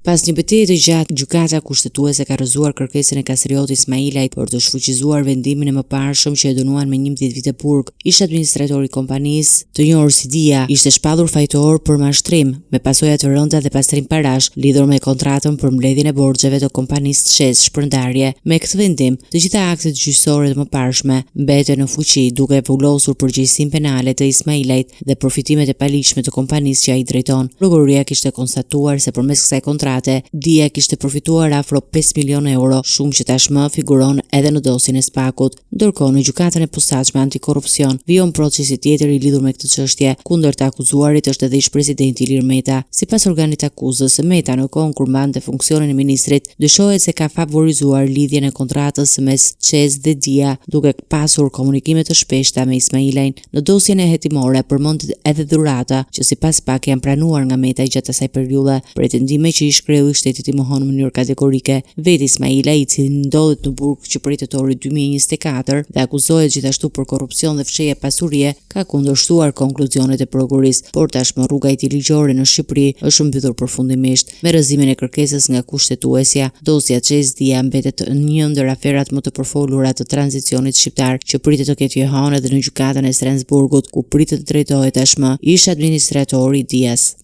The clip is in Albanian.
Pas një betejë të gjatë, gjykata kushtetuese ka rrëzuar kërkesën e Kasrioti Ismailajt për të shfuqizuar vendimin e mëparshëm që e dënuan me 11 vite burg. Ish administratori i kompanisë, të njohur si Dia, ishte shpallur fajtor për mashtrim me pasoja të rënda dhe pastrim parash lidhur me kontratën për mbledhjen e borxheve të kompanisë Çes Shpërndarje. Me këtë vendim, të gjitha aktet gjyqësore të mëparshme mbeten në fuqi, duke vullosur përgjegjësinë penale të Ismailajt dhe përfitimet e paligjshme të kompanisë që ai drejton. Prokuroria kishte konstatuar se përmes kësaj kontrate Dia kishte përfituar afro 5 milion euro, shumë që tashmë figuron edhe në dosjen e Spakut. Ndërkohë, në gjykatën e posaçme antikorrupsion vijom procesi tjetër i lidhur me këtë çështje. Kundër të akuzuarit është edhe ish-presidenti Ilir Meta. Sipas organit akuzës, Meta në kohën kur mbante funksionin e ministrit, dyshohet se ka favorizuar lidhjen e kontratës mes Çes dhe Dia, duke pasur komunikime të shpeshta me Ismailajn. Në dosjen e hetimore përmendet edhe dhurata që sipas Pak janë pranuar nga Meta gjatë asaj periudhe, pretendime që kreu i shtetit i mohon në mënyrë kategorike. Vetë Ismailaj, i cili ndodhet në burg që prej tetori 2024 dhe akuzohet gjithashtu për korrupsion dhe fshehje pasurie, ka kundërshtuar konkluzionet e prokurisë, por tashmë rruga e tij ligjore në Shqipëri është mbytur përfundimisht. Me rrëzimin e kërkesës nga kushtetuesja, dosja Çes Dia mbetet një ndër aferat më të përfolura të tranzicionit shqiptar që pritet të ketë hënë edhe në gjykatën e Strasburgut, ku pritet të drejtohet tashmë ish administratori Dias.